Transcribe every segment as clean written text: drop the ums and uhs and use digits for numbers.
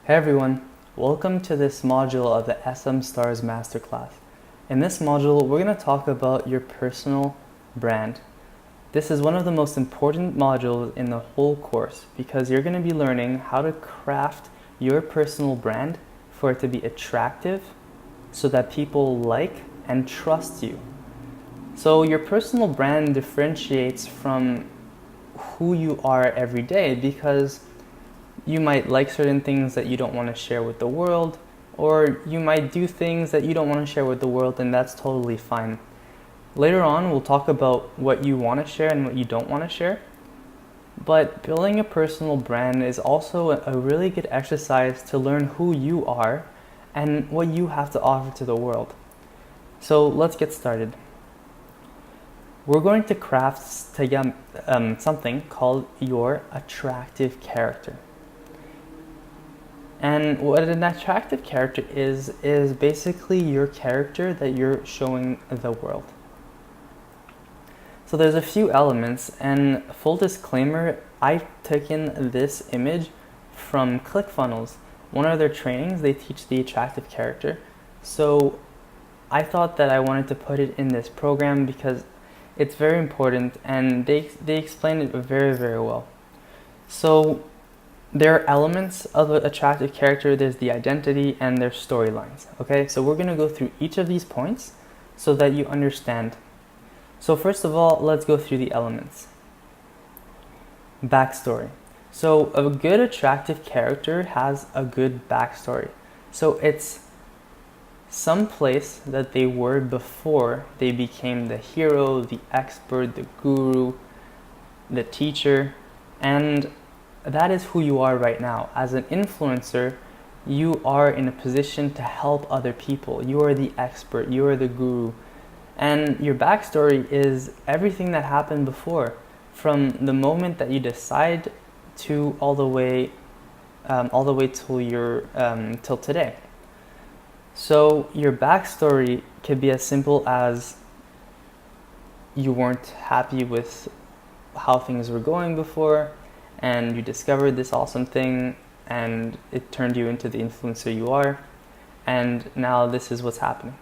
Hey everyone, welcome to this module of the SM Stars Masterclass. In this module, we're going to talk about your personal brand. This is one of the most important modules in the whole course because you're going to be learning how to craft your personal brand for it to be attractive so that people like and trust you. So your personal brand differentiates from who you are every day because you might like certain things that you don't want to share with the world, or you might do things that you don't want to share with the world, and that's totally fine. Later on, we'll talk about what you want to share and what you don't want to share. But building a personal brand is also a really good exercise to learn who you are and what you have to offer to the world. So let's get started. We're going to craft something called your attractive character. And what an attractive character is basically your character that you're showing the world. So there's a few elements, and full disclaimer, I've taken this image from ClickFunnels. One of their trainings, they teach the attractive character. So I thought that I wanted to put it in this program because it's very important, and they explain it very, very well. So there are elements of an attractive character. There's the identity and there's storylines. Okay, so we're going to go through each of these points so that you understand. So first of all, let's go through the elements. Backstory. So a good attractive character has a good backstory. So it's some place that they were before they became the hero, the expert, the guru, the teacher, and that is who you are right now. As an influencer, you are in a position to help other people. You are the expert, you are the guru. And your backstory is everything that happened before, from the moment that you decide to all the way till today. So your backstory could be as simple as you weren't happy with how things were going before, and you discovered this awesome thing, and it turned you into the influencer you are, and now this is what's happening.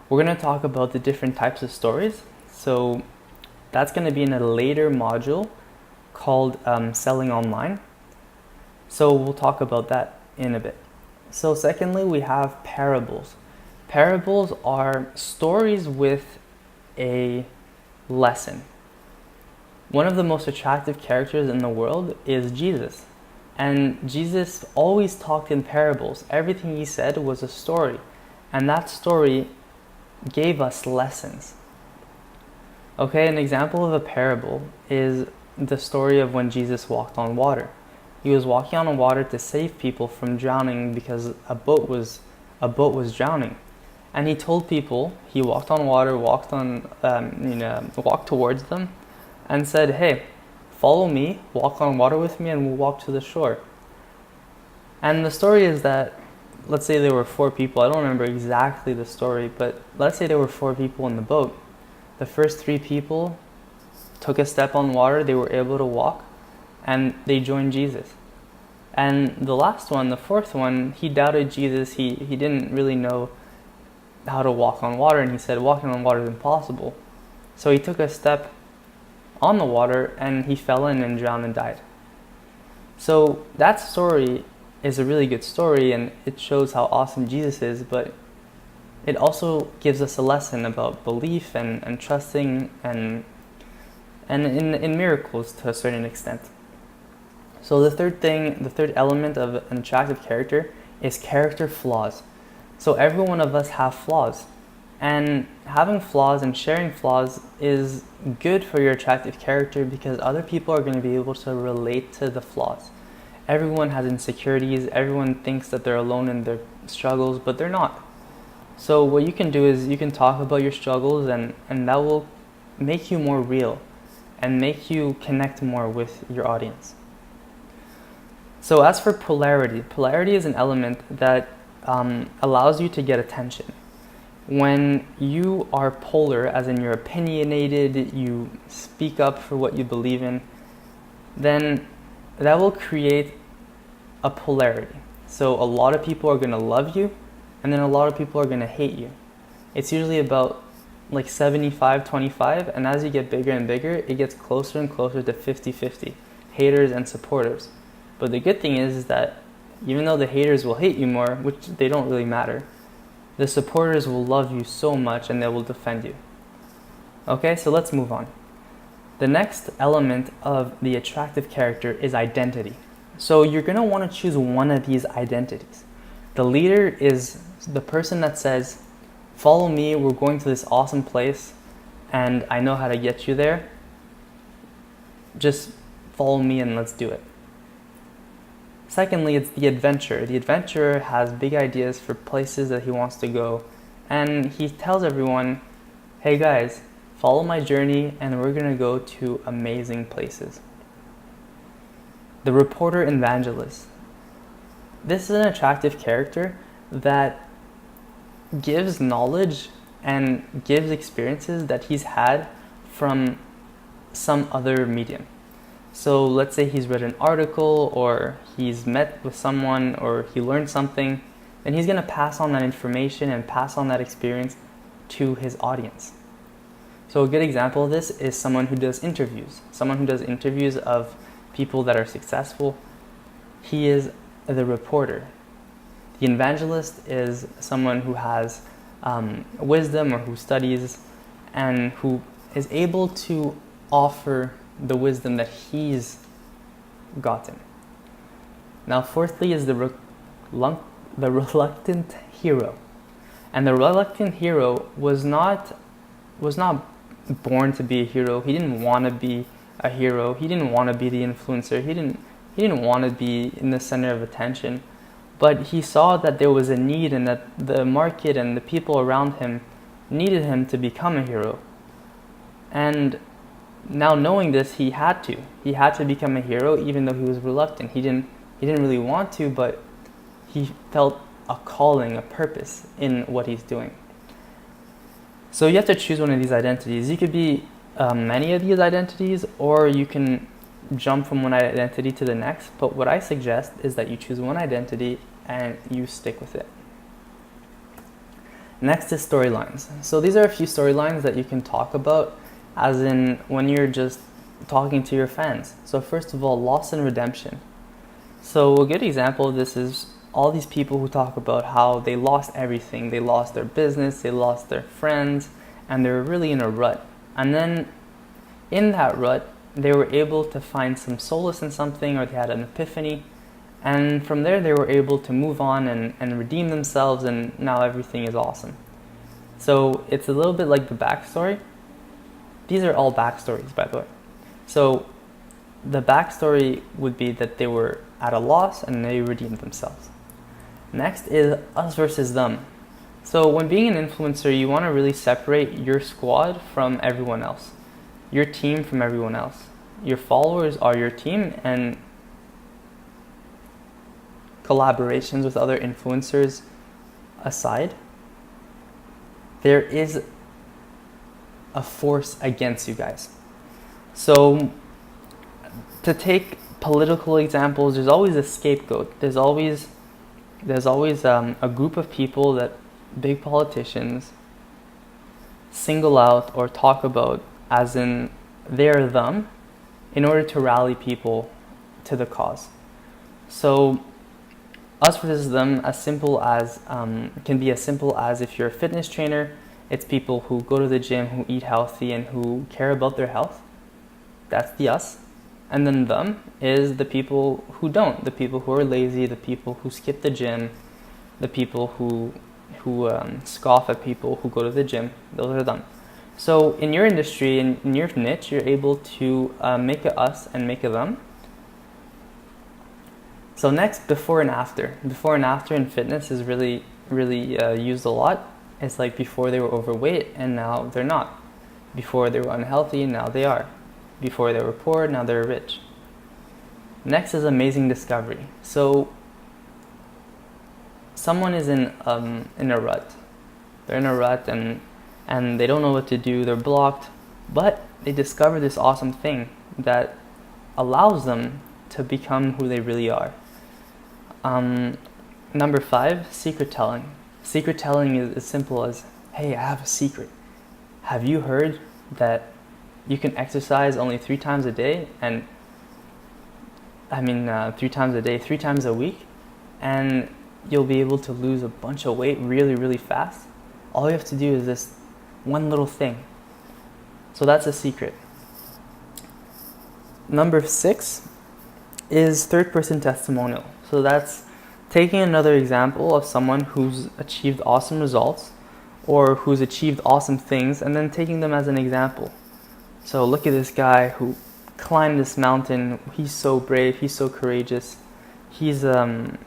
We're going to talk about the different types of stories, so that's going to be in a later module called Selling Online. So we'll talk about that in a bit. So secondly, we have parables. Parables are stories with a lesson. One of the most attractive characters in the world is Jesus. And Jesus always talked in parables. Everything he said was a story. And that story gave us lessons. Okay, an example of a parable is the story of when Jesus walked on water. He was walking on water to save people from drowning because a boat was drowning. And he told people, he walked on water, walked towards them, and said, hey, follow me, walk on water with me, and we'll walk to the shore. And the story is that, let's say there were 4 people. I don't remember exactly the story, but let's say there were 4 people in the boat. The first 3 people took a step on water, they were able to walk, and they joined Jesus. And the last one, the 4th one, he doubted Jesus. He didn't really know how to walk on water, and he said walking on water is impossible. So he took a step on the water, and he fell in and drowned and died. So that story is a really good story, and it shows how awesome Jesus is, but it also gives us a lesson about belief and trusting and in miracles to a certain extent. So the third element of an attractive character is character flaws. So every one of us have flaws. And having flaws and sharing flaws is good for your attractive character because other people are going to be able to relate to the flaws. Everyone has insecurities. Everyone thinks that they're alone in their struggles, but they're not. So what you can do is you can talk about your struggles, and that will make you more real and make you connect more with your audience. So as for polarity is an element that allows you to get attention. When you are polar, as in you're opinionated, you speak up for what you believe in, then that will create a polarity. So a lot of people are going to love you, and then a lot of people are going to hate you. It's usually about like 75-25, and as you get bigger and bigger, it gets closer and closer to 50-50, haters and supporters. But the good thing is that even though the haters will hate you more, which they don't really matter, the supporters will love you so much and they will defend you. Okay, so let's move on. The next element of the attractive character is identity. So you're going to want to choose one of these identities. The leader is the person that says, follow me, we're going to this awesome place, and I know how to get you there. Just follow me and let's do it. Secondly, it's the adventurer. The adventurer has big ideas for places that he wants to go, and he tells everyone, hey guys, follow my journey and we're going to go to amazing places. The reporter evangelist. This is an attractive character that gives knowledge and gives experiences that he's had from some other medium. So let's say he's read an article or he's met with someone or he learned something, then he's going to pass on that information and pass on that experience to his audience. So a good example of this is someone who does interviews. Someone who does interviews of people that are successful. He is the reporter. The evangelist is someone who has wisdom or who studies and who is able to offer the wisdom that he's gotten. Now, fourthly is the reluctant hero. And the reluctant hero was not born to be a hero. He didn't want to be a hero. He didn't want to be the influencer. He didn't want to be in the center of attention. But he saw that there was a need and that the market and the people around him needed him to become a hero. And now knowing this, he had to become a hero, even though he was reluctant. He didn't really want to, but he felt a calling, a purpose in what he's doing. So you have to choose one of these identities. You could be many of these identities, or you can jump from one identity to the next. But what I suggest is that you choose one identity and you stick with it. Next is storylines. So these are a few storylines that you can talk about, as in when you're just talking to your fans. So first of all, loss and redemption. So a good example of this is all these people who talk about how they lost everything. They lost their business, they lost their friends, and they were really in a rut. And then in that rut, they were able to find some solace in something, or they had an epiphany. And from there, they were able to move on and redeem themselves, and now everything is awesome. So it's a little bit like the backstory. These are all backstories, by the way. So the backstory would be that they were at a loss and they redeemed themselves. Next is us versus them. So when being an influencer, you want to really separate your squad from everyone else, your team from everyone else. Your followers are your team, and collaborations with other influencers aside, there is a force against you guys. So to take political examples, there's always a scapegoat. There's always a group of people that big politicians single out or talk about as in they're them, in order to rally people to the cause. So us versus them, as simple as can be as simple as if you're a fitness trainer, it's people who go to the gym, who eat healthy, and who care about their health. That's the us. And then them is the people who don't, the people who are lazy, the people who skip the gym, the people who scoff at people who go to the gym. Those are them. So in your industry, in your niche, you're able to make a us and make a them. So next, before and after. Before and after in fitness is really used a lot. It's like before they were overweight and now they're not. Before they were unhealthy, now they are. Before they were poor, now they're rich. Next is amazing discovery. So someone is in a rut. They're in a rut and they don't know what to do. They're blocked, but they discover this awesome thing that allows them to become who they really are. Number 5, secret telling. Secret telling is as simple as, hey, I have a secret. Have you heard that you can exercise only 3 times a day? And 3 times a day, 3 times a week, and you'll be able to lose a bunch of weight really, really fast. All you have to do is this one little thing. So that's a secret. Number 6 is third-person testimonial. So that's taking another example of someone who's achieved awesome results or who's achieved awesome things and then taking them as an example. So look at this guy who climbed this mountain. He's so brave. He's so courageous. He's a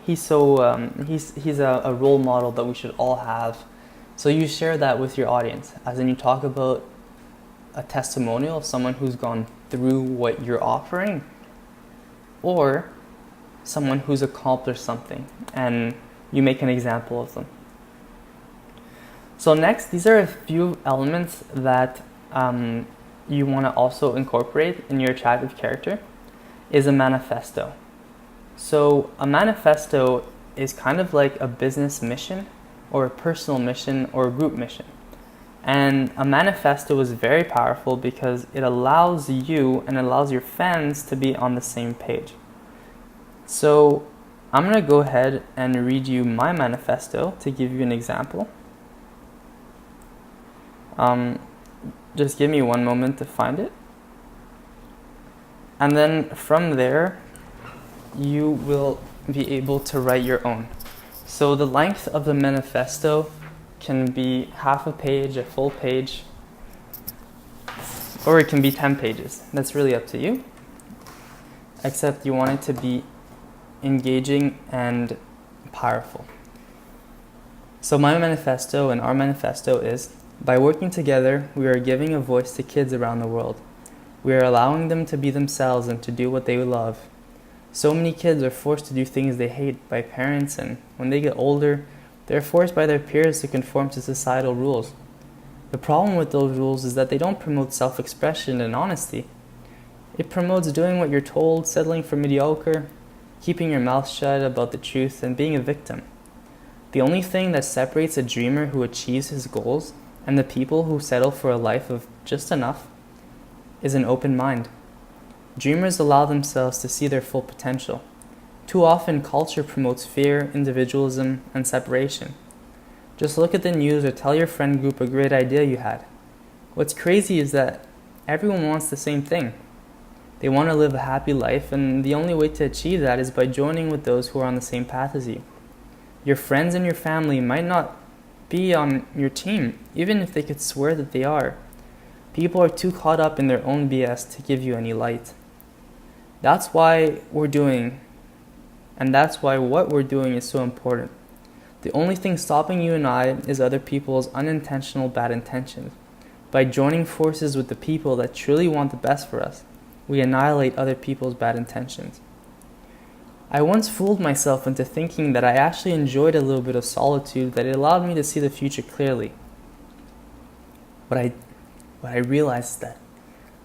role model that we should all have. So you share that with your audience, as in you talk about a testimonial of someone who's gone through what you're offering, or someone who's accomplished something, and you make an example of them. So next, these are a few elements that you want to also incorporate in your attractive character, is a manifesto. So a manifesto is kind of like a business mission or a personal mission or a group mission. And a manifesto is very powerful because it allows you and allows your fans to be on the same page. So I'm going to go ahead and read you my manifesto to give you an example. Just give me one moment to find it. And then from there, you will be able to write your own. So the length of the manifesto can be half a page, a full page, or it can be 10 pages. That's really up to you. Except you want it to be engaging and powerful. So my manifesto and our manifesto is, by working together, we are giving a voice to kids around the world. We are allowing them to be themselves and to do what they love. So many kids are forced to do things they hate by parents, and when they get older, they're forced by their peers to conform to societal rules. The problem with those rules is that they don't promote self-expression and honesty. It promotes doing what you're told, settling for mediocre, keeping your mouth shut about the truth, and being a victim. The only thing that separates a dreamer who achieves his goals and the people who settle for a life of just enough is an open mind. Dreamers allow themselves to see their full potential. Too often, culture promotes fear, individualism, and separation. Just look at the news or tell your friend group a great idea you had. What's crazy is that everyone wants the same thing. They want to live a happy life, and the only way to achieve that is by joining with those who are on the same path as you. Your friends and your family might not be on your team, even if they could swear that they are. People are too caught up in their own BS to give you any light. That's why what we're doing is so important. The only thing stopping you and I is other people's unintentional bad intentions. By joining forces with the people that truly want the best for us, we annihilate other people's bad intentions. I once fooled myself into thinking that I actually enjoyed a little bit of solitude, that it allowed me to see the future clearly. What I realized is that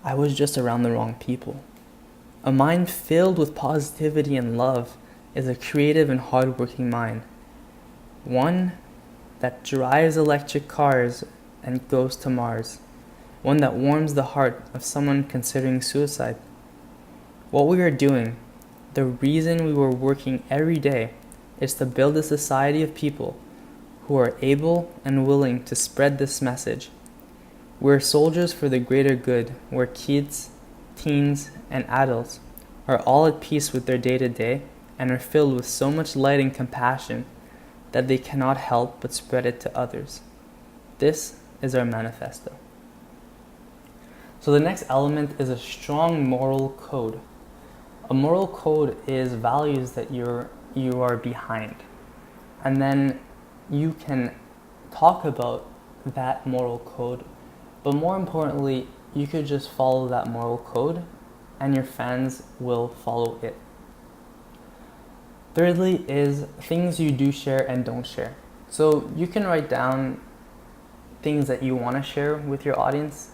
I was just around the wrong people. A mind filled with positivity and love is a creative and hardworking mind. One that drives electric cars and goes to Mars. One that warms the heart of someone considering suicide. What we are doing, the reason we were working every day, is to build a society of people who are able and willing to spread this message. We're soldiers for the greater good, where kids, teens, and adults are all at peace with their day-to-day and are filled with so much light and compassion that they cannot help but spread it to others. This is our manifesto. So the next element is a strong moral code. A moral code is values that you are behind. And then you can talk about that moral code, but more importantly, you could just follow that moral code and your fans will follow it. Thirdly is things you do share and don't share. So you can write down things that you want to share with your audience,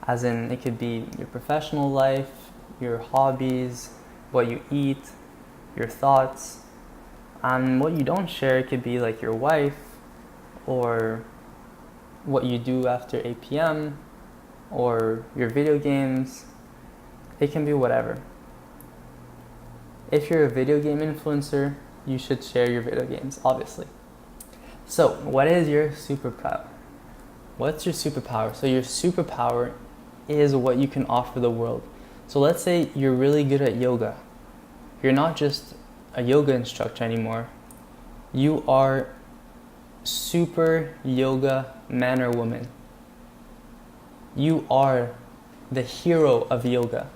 as in it could be your professional life, your hobbies, what you eat, your thoughts, And what you don't share could be like your wife, or what you do after 8 p.m., or your video games. It can be whatever. If you're a video game influencer, you should share your video games, obviously. So, what is your superpower? What's your superpower? So your superpower is what you can offer the world. So let's say you're really good at yoga. You're not just a yoga instructor anymore. You are super yoga man or woman. You are the hero of yoga.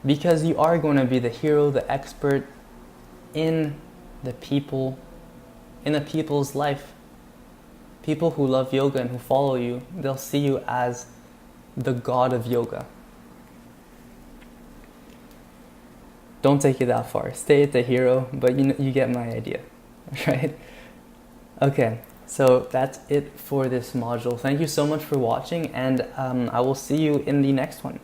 Because you are going to be the hero, the expert in the people's life. People who love yoga and who follow you, they'll see you as the god of yoga. Don't take it that far. Stay at the hero, but you get my idea, right? Okay, so that's it for this module. Thank you so much for watching, and I will see you in the next one.